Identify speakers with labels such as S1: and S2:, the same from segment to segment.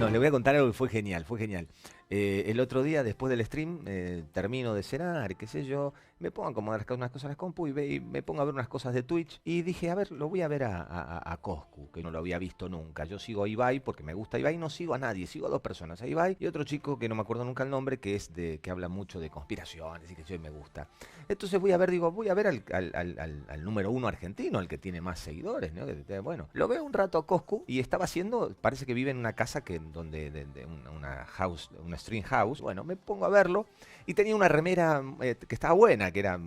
S1: No, le voy a contar algo que fue genial, fue genial. El otro día, después del stream, termino de cenar, qué sé yo, me pongo a acomodar unas cosas en la compu y me pongo a ver unas cosas de Twitch y dije, a ver, lo voy a ver a Coscu, que no lo había visto nunca. Yo sigo a Ibai porque me gusta Ibai, no sigo a nadie, sigo a dos personas, a Ibai y otro chico que no me acuerdo nunca el nombre, que habla mucho de conspiraciones y que yo me gusta. Entonces voy a ver, digo, voy a ver al número uno argentino, al que tiene más seguidores, ¿no? Bueno, lo veo un rato a Coscu y estaba haciendo, parece que vive en una casa donde una house, una stream house. Bueno, me pongo a verlo y tenía una remera que estaba buena, que era,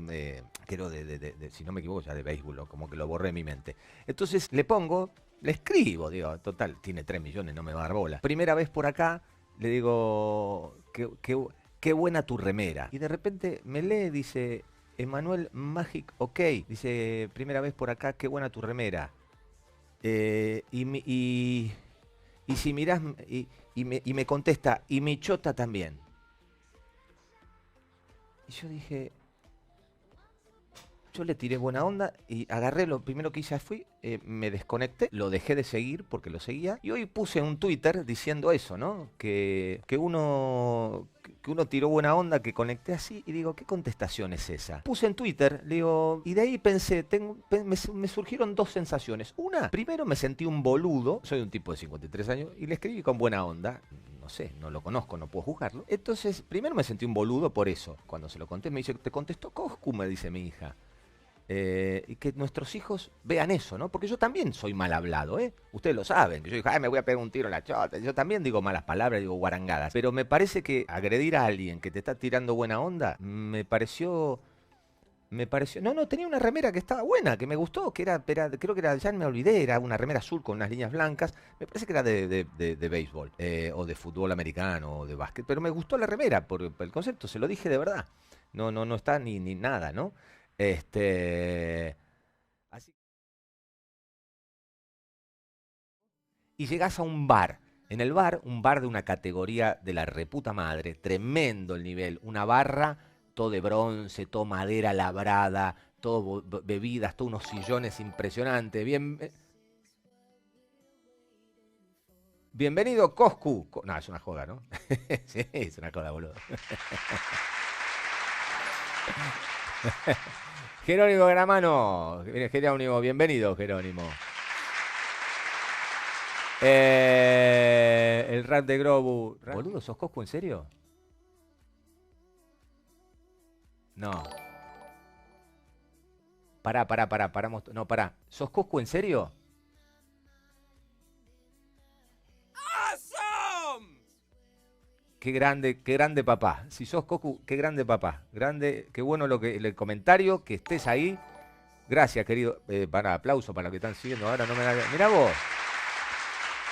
S1: creo, si no me equivoco, ya de béisbol, o como que lo borré de mi mente. Entonces le escribo, digo, total, tiene 3 millones, no me va a dar bola. Primera vez por acá, le digo, qué buena tu remera. Y de repente me lee, dice, Emanuel Magic, ok. Dice, primera vez por acá, qué buena tu remera. Y si mirás, y me contesta, y mi chota también. Y yo dije, yo le tiré buena onda y agarré, lo primero que hice fui, me desconecté, lo dejé de seguir porque lo seguía. Y hoy puse un Twitter diciendo eso, ¿no? Que uno tiró buena onda, que conecté así y digo, ¿qué contestación es esa? Puse en Twitter, digo, y de ahí pensé, me surgieron dos sensaciones. Una, primero me sentí un boludo, soy un tipo de 53 años, y le escribí con buena onda. No sé, no lo conozco, no puedo juzgarlo. Entonces, primero me sentí un boludo por eso. Cuando se lo conté, me dice, te contestó Coscu, me dice mi hija. Y que nuestros hijos vean eso, ¿no? Porque yo también soy mal hablado, ¿eh? Ustedes lo saben, que yo digo, ay, me voy a pegar un tiro en la chota. Yo también digo malas palabras, digo guarangadas. Pero me parece que agredir a alguien que te está tirando buena onda, no, tenía una remera que estaba buena, que me gustó, creo que era, ya me olvidé, era una remera azul con unas líneas blancas, me parece que era de béisbol, o de fútbol americano, o de básquet, pero me gustó la remera por el concepto, se lo dije de verdad. No está ni nada, ¿no? Este. Así. Y llegás a un bar. En el bar, un bar de una categoría de la reputa madre, tremendo el nivel, una barra, todo de bronce, todo madera labrada, todo bebidas, todos unos sillones impresionantes. Bienvenido, Coscu. No, es una joda, ¿no? Sí, es una joda, boludo. Jerónimo Gramano. Jerónimo, bienvenido, Jerónimo. El rap de Grobu. Boludo, ¿sos Coscu en serio? No. Paramos. No, pará. ¿Sos Coscu en serio? Qué grande papá. Si sos Coscu, qué grande papá. Grande, qué bueno el comentario, que estés ahí. Gracias, querido. Aplauso para los que están siguiendo ahora. No me da. Mirá vos.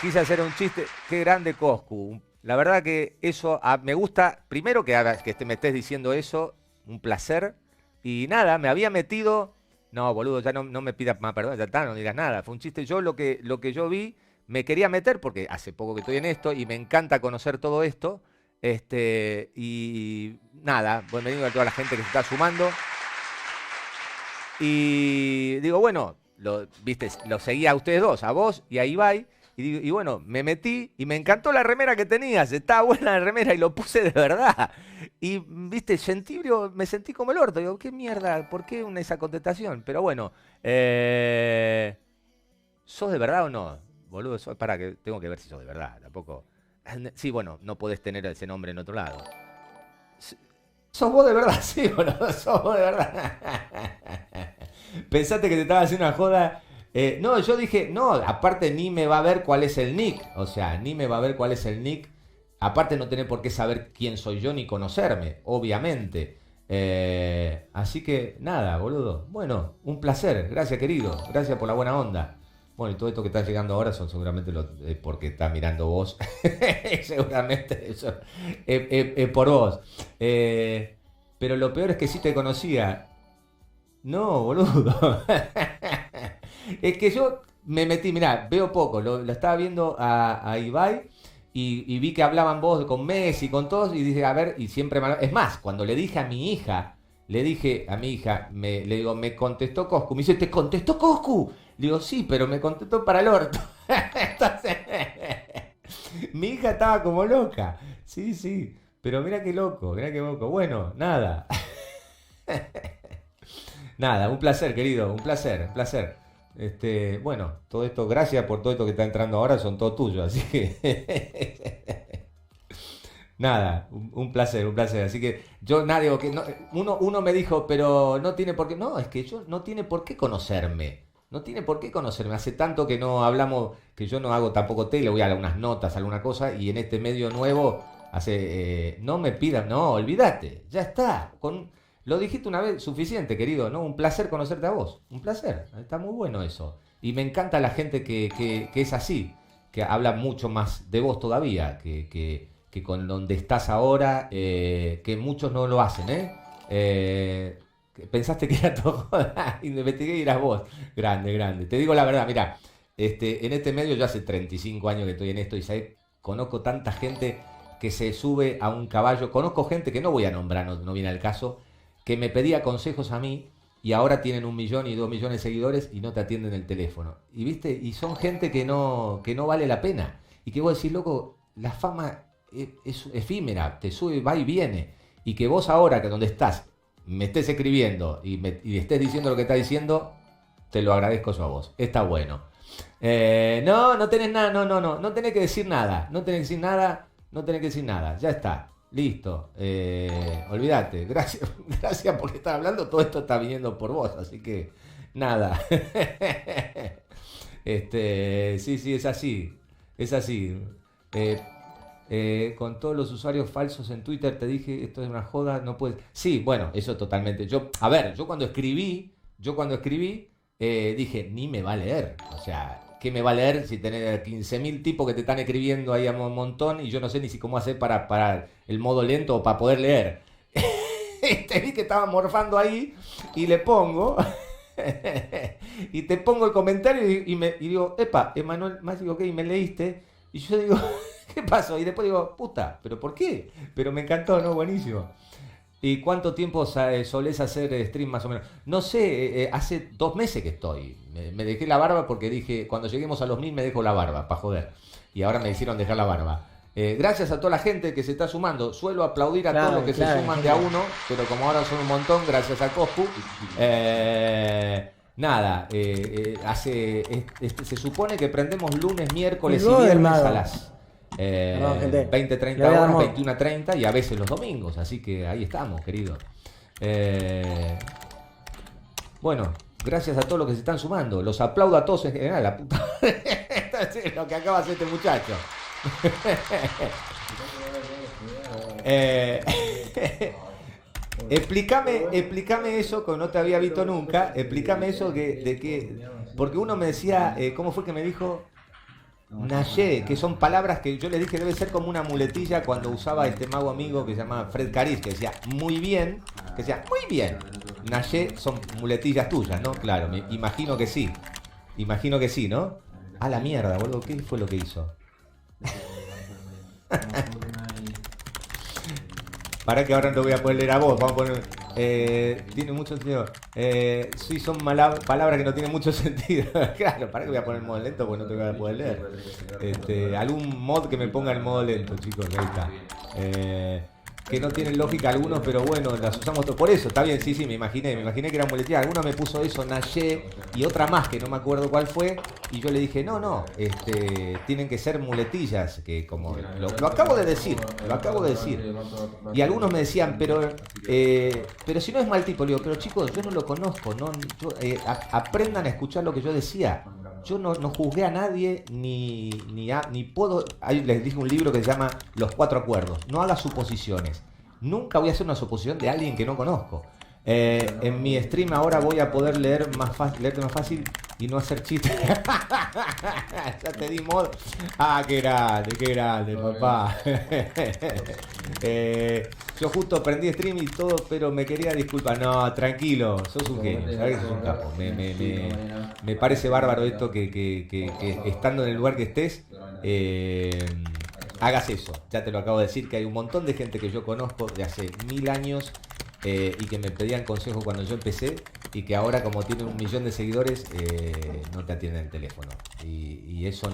S1: Quise hacer un chiste. Qué grande Coscu. La verdad que eso me gusta. Primero que me estés diciendo eso. Un placer. Y nada, me había metido. No, boludo, ya no me pidas más perdón. Ya está, no digas nada. Fue un chiste. Yo lo que yo vi, me quería meter porque hace poco que estoy en esto y me encanta conocer todo esto. Y nada, bienvenido a toda la gente que se está sumando. Y digo, bueno, viste, lo seguía a ustedes dos, a vos y a Ibai. Y bueno, me metí y me encantó la remera que tenías. Estaba buena la remera y lo puse de verdad. Y, viste, me sentí como el orto. Digo, ¿qué mierda? ¿Por qué esa contestación? Pero bueno, ¿sos de verdad o no? Boludo, para que tengo que ver si sos de verdad. Tampoco. Sí, bueno, no podés tener ese nombre en otro lado. ¿Sos vos de verdad? Sí, boludo, sos vos de verdad. Pensaste que te estaba haciendo una joda. No, yo dije, no, aparte ni me va a ver cuál es el nick. O sea, ni me va a ver cuál es el nick. Aparte no tenés por qué saber quién soy yo ni conocerme, obviamente. Así que nada, boludo. Bueno, un placer. Gracias, querido. Gracias por la buena onda. Bueno, y todo esto que está llegando ahora son seguramente porque está mirando vos. Seguramente eso por vos. Pero lo peor es que sí te conocía. No, boludo. Es que yo me metí, mirá, veo poco, lo estaba viendo a Ibai y vi que hablaban vos con Messi, con todos, y dije, a ver, y siempre es más, cuando le dije a mi hija, le digo, me contestó Coscu, me dice, ¿te contestó Coscu? Le digo, sí, pero me contestó para el orto. Entonces, Mi hija estaba como loca. Sí, sí. Pero mira qué loco, mira qué loco. Bueno, nada. Nada, un placer, querido, un placer, un placer. Bueno, todo esto, gracias por todo esto que está entrando ahora, son todo tuyos, así que nada, un placer, un placer. Así que yo, nada, digo que uno me dijo, pero no tiene por qué, no, es que yo no tiene por qué conocerme. No tiene por qué conocerme. Hace tanto que no hablamos, que yo no hago tampoco tele, voy a algunas notas, alguna cosa, y en este medio nuevo, no me pidan, no, olvídate, ya está. Lo dijiste una vez, suficiente, querido, ¿no? Un placer conocerte a vos, un placer, está muy bueno eso. Y me encanta la gente que es así, que habla mucho más de vos todavía, que con donde estás ahora, que muchos no lo hacen, ¿eh? Que pensaste que era todo joda, y me investigué y eras vos. Grande, grande. Te digo la verdad, mira, en este medio yo hace 35 años que estoy en esto y ¿sabes? Conozco tanta gente que se sube a un caballo, conozco gente que no voy a nombrar, no, no viene al caso, que me pedía consejos a mí y ahora tienen 1 millón y 2 millones de seguidores y no te atienden el teléfono. Y viste, y son gente que no vale la pena. Y que vos decís, loco, la fama es efímera, te sube, va y viene. Y que vos ahora, que donde estás, me estés escribiendo y estés diciendo lo que estás diciendo, te lo agradezco yo a vos. Está bueno. No, no tenés nada, no tenés que decir nada, no tenés que decir nada, no tenés que decir nada, ya está. Listo, olvídate, gracias, gracias por estar hablando, todo esto está viniendo por vos, así que nada. Sí, sí, es así. Eh, con todos los usuarios falsos en Twitter te dije, esto es una joda, no puedes... Sí, bueno, eso totalmente. A ver, yo cuando escribí, dije, ni me va a leer, o sea... ¿Qué me va a leer si tenés 15.000 tipos que te están escribiendo ahí a un montón y yo no sé ni si cómo hacer para el modo lento o para poder leer? Te vi que estaba morfando ahí y le pongo y te pongo el comentario y digo, epa, Emanuel, más digo, ok, me leíste y yo digo, ¿qué pasó? Y después digo, puta, ¿pero por qué? Pero me encantó, ¿no? Buenísimo. ¿Y cuánto tiempo solés hacer stream más o menos? No sé, hace 2 meses que estoy. Me dejé la barba porque dije, cuando lleguemos a los 1000 me dejo la barba, para joder. Y ahora me hicieron dejar la barba. Gracias a toda la gente que se está sumando. Suelo aplaudir a todos los que se suman de a uno, pero como ahora son un montón, gracias a Coscu. Nada, se supone que prendemos lunes, miércoles y viernes a las... 20-30 horas, 21-30 y a veces los domingos, así que ahí estamos, querido. Bueno, gracias a todos los que se están sumando. Los aplaudo a todos en general, la puta. Esto es lo que acaba de hacer este muchacho. Explícame eso que no te había visto nunca. Explícame eso de que. Porque uno me decía, ¿cómo fue que me dijo? Nayé, que son palabras que yo le dije debe ser como una muletilla cuando usaba este mago amigo que se llama Fred Caris, que decía muy bien, que decía muy bien. Nayé son muletillas tuyas, ¿no? Claro, me imagino que sí. Imagino que sí, ¿no? A la mierda, boludo, ¿qué fue lo que hizo? Para que ahora no voy a poder leer a vos, vamos a poner... tiene mucho sentido. Sí, son palabras que no tienen mucho sentido. Claro, para que voy a poner el modo lento porque no te voy a poder leer. Algún mod que me ponga el modo lento, chicos, ahí está. Que no tienen lógica algunos, pero bueno, las usamos por eso, está bien, sí, me imaginé que era muletilla. Alguna me puso eso, Nayé, y otra más que no me acuerdo cuál fue, y yo le dije, no, tienen que ser muletillas, que como lo acabo de decir, Y algunos me decían, pero si no es mal tipo, le digo, pero chicos, yo no lo conozco, aprendan a escuchar lo que yo decía. Yo no juzgué a nadie, ni puedo... Ahí les dije un libro que se llama Los 4 Acuerdos. No hagas suposiciones. Nunca voy a hacer una suposición de alguien que no conozco. En mi stream ahora voy a poder leerte más fácil y no hacer chistes. Ya te di modo. Qué grande, papá. Yo justo prendí stream y todo, pero me quería disculpar. No, tranquilo, sos un genio, sabés que sos un capo. Me parece bárbaro esto que estando en el lugar que estés, hagas eso. Ya te lo acabo de decir, que hay un montón de gente que yo conozco de hace 1000 años y que me pedían consejos cuando yo empecé y que ahora como tienen 1 millón de seguidores no te atienden el teléfono. Y eso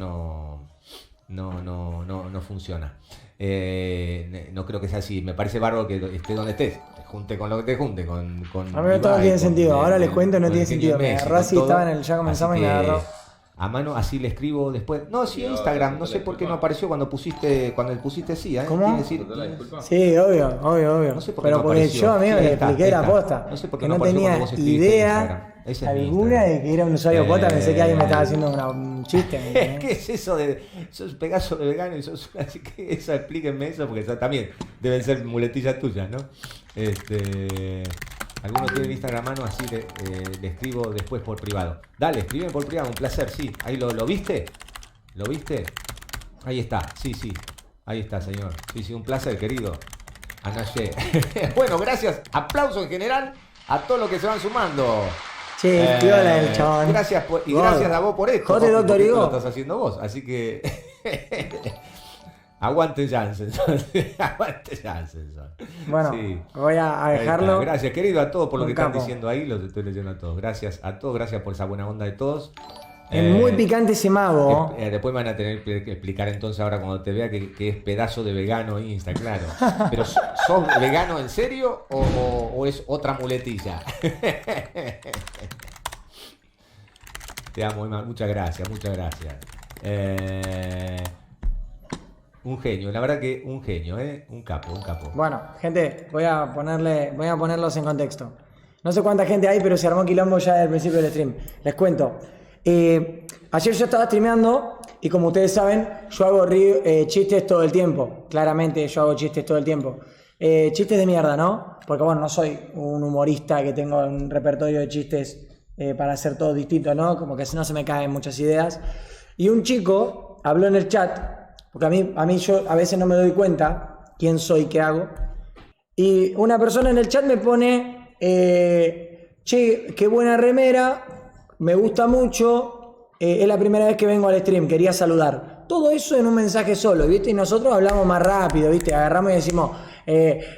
S1: no funciona. No creo que sea así. Me parece bárbaro que estés donde estés. Te junte con lo que te junte.
S2: A mí todo tiene sentido. Ahora les cuento, no tiene sentido. Me agarró así, ya comenzamos y me agarró.
S1: A mano, así le escribo después. No, sí, Instagram. No sé por qué no apareció cuando le pusiste sí.
S2: ¿Cómo?
S1: Decir,
S2: sí, obvio.
S1: No sé por
S2: pero
S1: no
S2: porque
S1: apareció.
S2: yo, amigo,
S1: Sí,
S2: le expliqué la posta.
S1: No sé por qué
S2: que
S1: no
S2: tenía idea alguna de que era un usuario posta. Pensé que alguien me estaba haciendo un chiste.
S1: ¿Qué es eso de sos Pegaso de vegano y sos así que eso? Explíquenme eso, porque eso también deben ser muletillas tuyas, ¿no? Algunos tienen Instagram a mano, así le escribo después por privado. Dale, escríbeme por privado, un placer, sí. Ahí lo viste. ¿Lo viste? Ahí está, sí. Ahí está, señor. Sí, un placer, querido. Anayé. Bueno, gracias. Aplauso en general a todos los que se van sumando.
S2: Che, piola el chabón.
S1: Gracias gracias a vos por esto.
S2: Joder, doctor Igo.
S1: Lo estás haciendo vos, así que... Aguante Janssen. Aguante Janssen.
S2: Bueno,
S1: sí.
S2: Voy a dejarlo.
S1: Gracias, querido, a todos por lo que están diciendo ahí. Los estoy leyendo a todos. Gracias a todos, gracias por esa buena onda de todos.
S2: Es muy picante ese mago.
S1: Después me van a tener que explicar entonces ahora cuando te vea que es pedazo de vegano Insta, claro. Pero ¿sos vegano en serio o es otra muletilla? Te amo, Emma. Muchas gracias. Un genio, la verdad que un genio, un capo.
S2: Bueno, gente, voy a ponerlos en contexto. No sé cuánta gente hay, pero se armó quilombo ya desde el principio del stream. Les cuento. Ayer yo estaba streameando y como ustedes saben, yo hago chistes todo el tiempo. Claramente yo hago chistes todo el tiempo. Chistes de mierda, ¿no? Porque bueno, no soy un humorista que tengo un repertorio de chistes para hacer todo distinto, ¿no? Como que si no se me caen muchas ideas. Y un chico habló en el chat. Porque a mí yo a veces no me doy cuenta quién soy, qué hago. Y una persona en el chat me pone, che, qué buena remera, me gusta mucho, es la primera vez que vengo al stream, quería saludar. Todo eso en un mensaje solo, ¿viste? Y nosotros hablamos más rápido, ¿viste? Agarramos y decimos,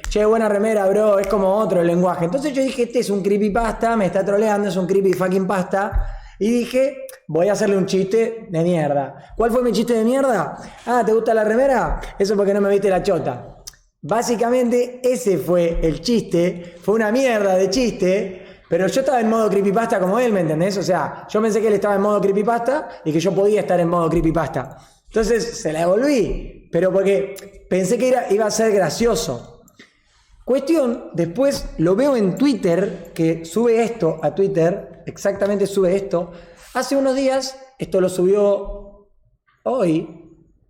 S2: che, buena remera, bro, es como otro lenguaje. Entonces yo dije, este es un creepypasta, me está troleando, es un creepy fucking pasta. Y dije, voy a hacerle un chiste de mierda. ¿Cuál fue mi chiste de mierda? Ah, ¿te gusta la remera? Eso porque no me viste la chota. Básicamente ese fue el chiste. Fue una mierda de chiste. Pero yo estaba en modo creepypasta como él, ¿me entendés? O sea, yo pensé que él estaba en modo creepypasta y que yo podía estar en modo creepypasta. Entonces se la devolví. Pero porque pensé que iba a ser gracioso. Cuestión, después lo veo en Twitter, que sube esto a Twitter, exactamente sube esto. Hace unos días, esto lo subió hoy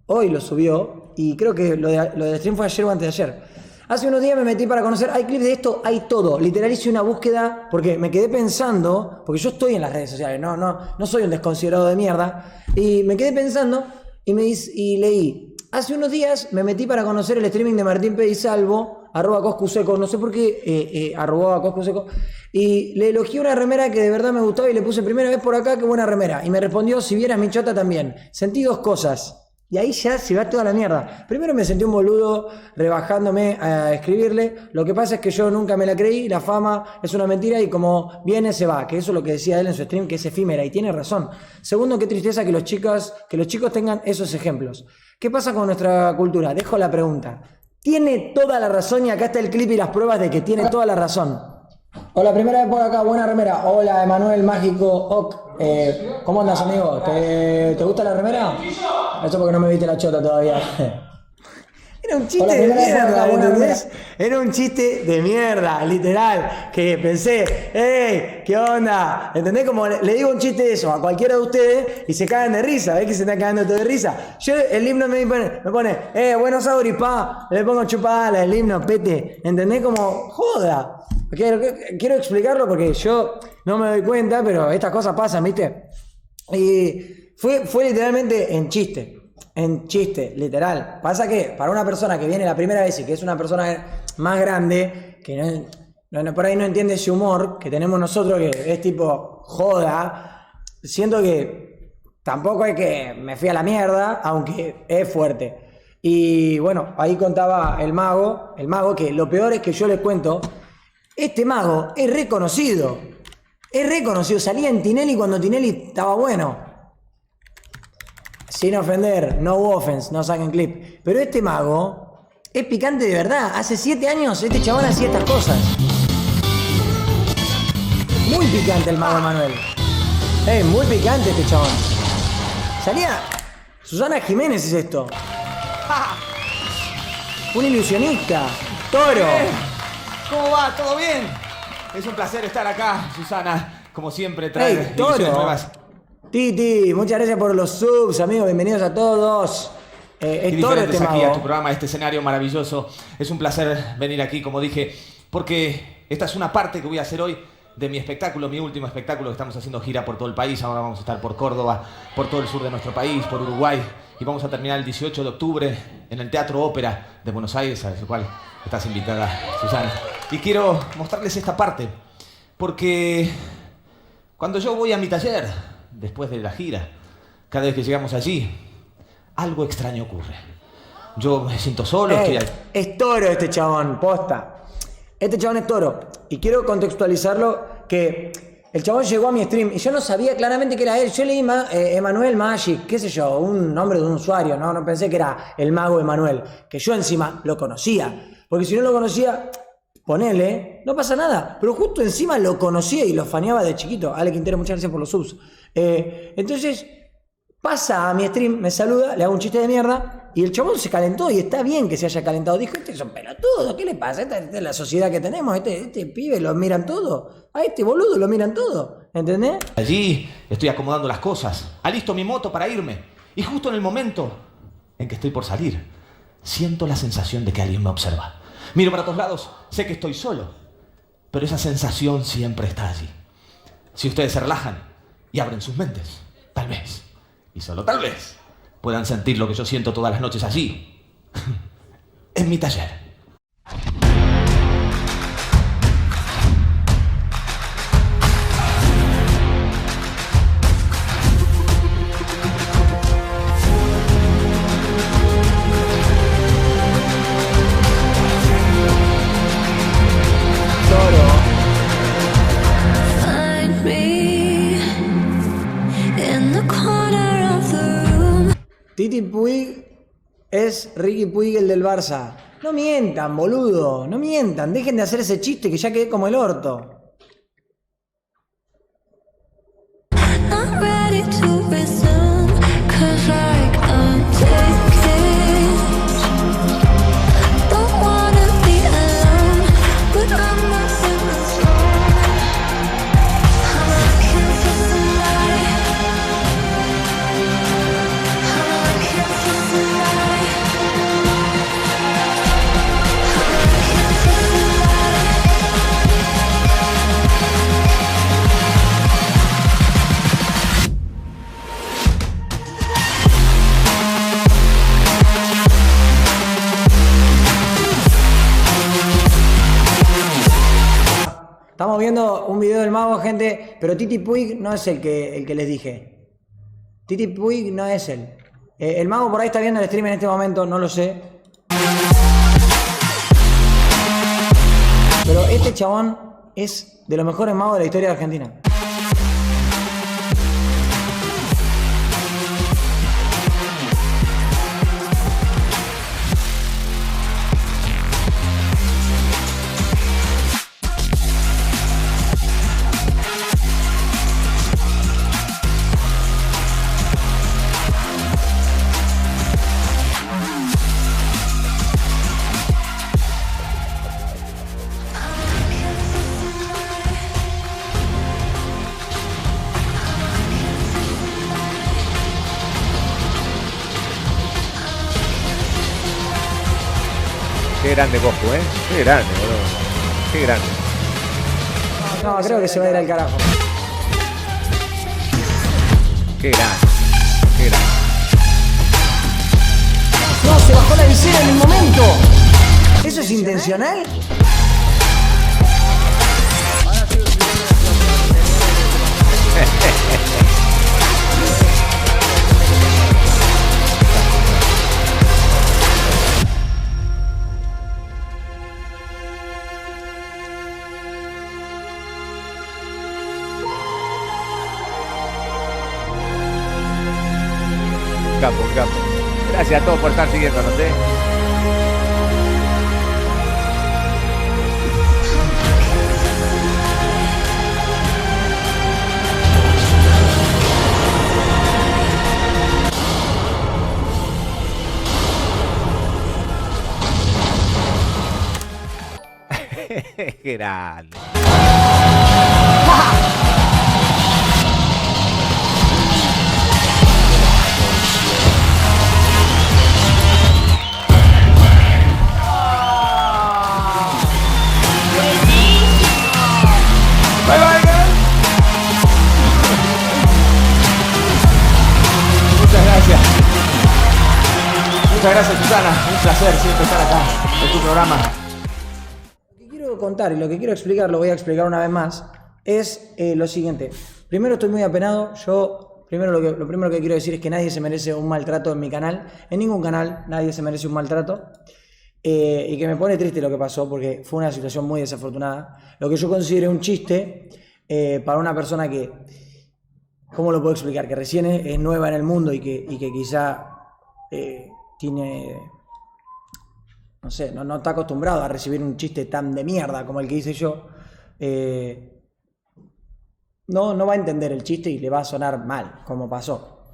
S2: lo subió, y creo que lo de stream fue ayer o antes de ayer. Hace unos días me metí para conocer, hay clips de esto, hay todo. Literal hice una búsqueda, porque me quedé pensando, porque yo estoy en las redes sociales, no soy un desconsiderado de mierda, y me quedé pensando, y leí. Hace unos días me metí para conocer el streaming de Martín Pedisalvo, @Coscuseco, no sé por qué, @Coscuseco, y le elogié una remera que de verdad me gustaba y le puse primera vez por acá, qué buena remera. Y me respondió, si vieras mi chota también. Sentí dos cosas. Y ahí ya se va toda la mierda. Primero me sentí un boludo rebajándome a escribirle. Lo que pasa es que yo nunca me la creí, la fama es una mentira y como viene se va. Que eso es lo que decía él en su stream, que es efímera y tiene razón. Segundo, qué tristeza que los chicos tengan esos ejemplos. ¿Qué pasa con nuestra cultura? Dejo la pregunta. Tiene toda la razón y acá está el clip y las pruebas de que tiene toda la razón. Hola, primera vez por acá, buena remera. Hola, Emanuel Mágico Oc. ¿Cómo andas, amigo? ¿Te gusta la remera? Eso porque no me viste la chota todavía. Era un chiste de mierda, ¿entendés? Era un chiste de mierda, literal. Que pensé, ¡ey! ¿Qué onda? ¿Entendés? Como le digo un chiste de eso a cualquiera de ustedes y se cagan de risa. ¿Ves que se están cagando todo de risa? Yo, el himno me pone, buenos auris, pa. Le pongo chupada el himno, pete. ¿Entendés? Como, joda. Quiero explicarlo porque yo no me doy cuenta, pero estas cosas pasan, ¿viste? Y fue literalmente en chiste, literal. Pasa que para una persona que viene la primera vez y que es una persona más grande, que por ahí no entiende ese humor que tenemos nosotros, que es tipo joda, siento que tampoco es que me fui a la mierda, aunque es fuerte. Y bueno, ahí contaba el mago que lo peor es que yo les cuento, este mago es reconocido, salía en Tinelli cuando Tinelli estaba bueno. sin ofender, no offense, no saquen clip. Pero este mago es picante de verdad. Hace 7 años este chabón hacía estas cosas. Muy picante el mago Emanuel. Muy picante este chabón. Salía... Susana Jiménez es esto. Un ilusionista. Toro.
S1: ¿Cómo va? ¿Todo bien? Es un placer estar acá, Susana. Como siempre, traer
S2: Toro.
S1: ilusiones nuevas.
S2: Titi, muchas gracias por los subs, amigos. Bienvenidos a todos. Es Toro este mago.
S1: Aquí a tu programa, a este escenario maravilloso. Es un placer venir aquí, como dije, porque esta es una parte que voy a hacer hoy de mi espectáculo, mi último espectáculo, que estamos haciendo gira por todo el país. Ahora vamos a estar por Córdoba, por todo el sur de nuestro país, por Uruguay, y vamos a terminar el 18 de octubre en el Teatro Ópera de Buenos Aires, al cual estás invitada, Susana. Y quiero mostrarles esta parte, porque cuando yo voy a mi taller, después de la gira, cada vez que llegamos allí, algo extraño ocurre. Yo me siento solo, estoy ahí.
S2: Es Toro este chabón, posta. Este chabón es Toro. Y quiero contextualizarlo que el chabón llegó a mi stream y yo no sabía claramente que era él. Yo leí Emanuel Magic, qué sé yo, un nombre de un usuario, ¿no? No pensé que era el mago Emanuel, que yo encima lo conocía. Porque si no lo conocía, ponele, no pasa nada. Pero justo encima lo conocía y lo faneaba de chiquito. Ale Quintero, muchas gracias por los subs. Entonces, pasa a mi stream, me saluda, le hago un chiste de mierda. Y el chabón se calentó, y está bien que se haya calentado. Dijo, este es un pelotudo, ¿qué le pasa? Esta es la sociedad que tenemos, este pibe lo miran todo. A este boludo lo miran todo, ¿entendés?
S1: Allí estoy acomodando las cosas, alisto mi moto para irme. Y justo en el momento en que estoy por salir, siento la sensación de que alguien me observa. Miro para todos lados, sé que estoy solo, pero esa sensación siempre está allí. Si ustedes se relajan y abren sus mentes, tal vez, y solo tal vez, puedan sentir lo que yo siento todas las noches allí, en mi taller.
S2: Titi Puig es Ricky Puig, el del Barça. No mientan, boludo. No mientan. Dejen de hacer ese chiste que ya quedé como el orto. Estamos viendo un video del mago, gente, pero Titi Puig no es el que les dije. Titi Puig no es él. El mago por ahí está viendo el stream en este momento, no lo sé. Pero este chabón es de los mejores magos de la historia de Argentina.
S3: Qué grande Goku, ¿eh? Qué grande, boludo. Qué grande.
S2: No, creo que se va a ir al carajo.
S3: Qué grande. Qué grande.
S2: No, se bajó la visera en el momento. ¿Eso es intencional?
S3: Gracias a todos por estar siguiéndonos, ¿eh? Qué grande.
S2: Bye bye, girl. Muchas gracias. Muchas gracias, Susana. Un placer siempre estar acá en tu programa. Lo que quiero contar y lo que quiero explicar, lo voy a explicar una vez más, es lo siguiente. Primero, estoy muy apenado. Lo primero que quiero decir es que nadie se merece un maltrato en mi canal. En ningún canal nadie se merece un maltrato. Y que me pone triste lo que pasó porque fue una situación muy desafortunada. Lo que yo considero un chiste para una persona que, ¿cómo lo puedo explicar? Que recién es nueva en el mundo y que quizá tiene, no sé, no está acostumbrado a recibir un chiste tan de mierda como el que hice yo. No va a entender el chiste y le va a sonar mal, como pasó.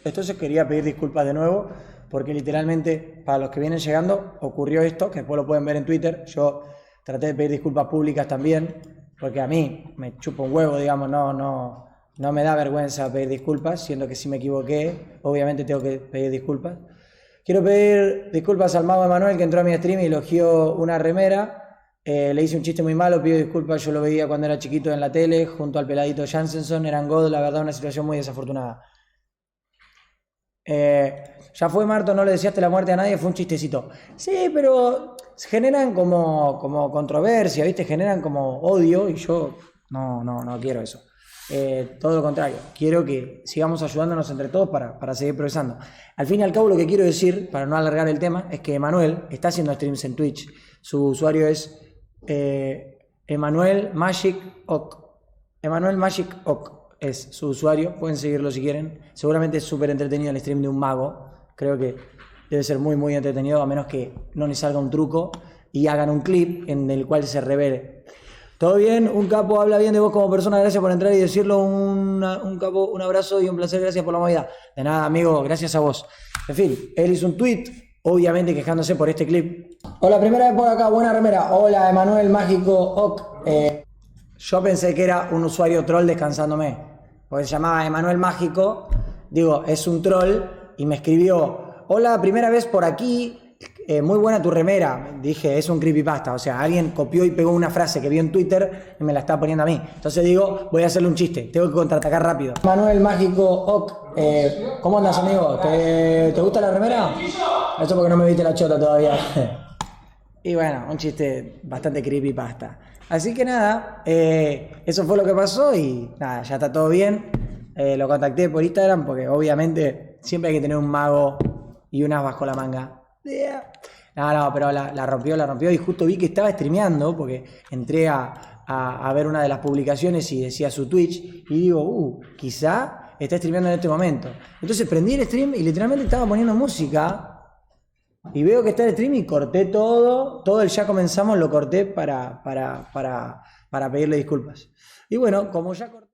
S2: Entonces quería pedir disculpas de nuevo, porque literalmente, para los que vienen llegando, ocurrió esto, que después lo pueden ver en Twitter. Yo traté de pedir disculpas públicas también, porque a mí me chupa un huevo, digamos, no me da vergüenza pedir disculpas, siendo que si me equivoqué, obviamente tengo que pedir disculpas. Quiero pedir disculpas al mago Emanuel, que entró a mi stream y elogió una remera. Le hice un chiste muy malo, pido disculpas, yo lo veía cuando era chiquito en la tele, junto al peladito Jansenson, eran God, la verdad una situación muy desafortunada. Ya fue, Marto, no le deseaste la muerte a nadie, fue un chistecito. Sí, pero generan como controversia, ¿viste? Generan como odio y yo no quiero eso. Todo lo contrario, quiero que sigamos ayudándonos entre todos para seguir progresando. Al fin y al cabo, lo que quiero decir, para no alargar el tema, es que Emanuel está haciendo streams en Twitch. Su usuario es Emanuel Magic Ock. Emanuel Magic Ock es su usuario, pueden seguirlo si quieren. Seguramente es súper entretenido el stream de un mago. Creo que debe ser muy, muy entretenido, a menos que no les salga un truco y hagan un clip en el cual se revele. ¿Todo bien? Un capo habla bien de vos como persona, gracias por entrar y decirlo. Un capo, un abrazo y un placer, gracias por la movida. De nada, amigo, gracias a vos. En fin, él hizo un tweet, obviamente quejándose por este clip. Hola, primera vez por acá, buena remera. Hola, Emanuel Mágico Oc. Yo pensé que era un usuario troll descansándome, porque se llamaba Emanuel Mágico. Digo, es un troll y me escribió: hola, primera vez por aquí. Muy buena tu remera. Dije, es un creepypasta. O sea, alguien copió y pegó una frase que vio en Twitter y me la está poniendo a mí. Entonces digo, voy a hacerle un chiste. Tengo que contraatacar rápido. Manuel Mágico Oc. ¿Cómo andas, amigo? ¿Te gusta la remera? Eso porque no me viste la chota todavía. Y bueno, un chiste bastante creepypasta. Así que nada, eso fue lo que pasó y nada, ya está todo bien. Lo contacté por Instagram porque obviamente siempre hay que tener un mago y un as bajo la manga. No, pero la rompió y justo vi que estaba streameando porque entré a ver una de las publicaciones y decía su Twitch y digo, quizá está streameando en este momento. Entonces prendí el stream y literalmente estaba poniendo música y veo que está el stream y corté todo el ya comenzamos lo corté para pedirle disculpas. Y bueno, como ya corté...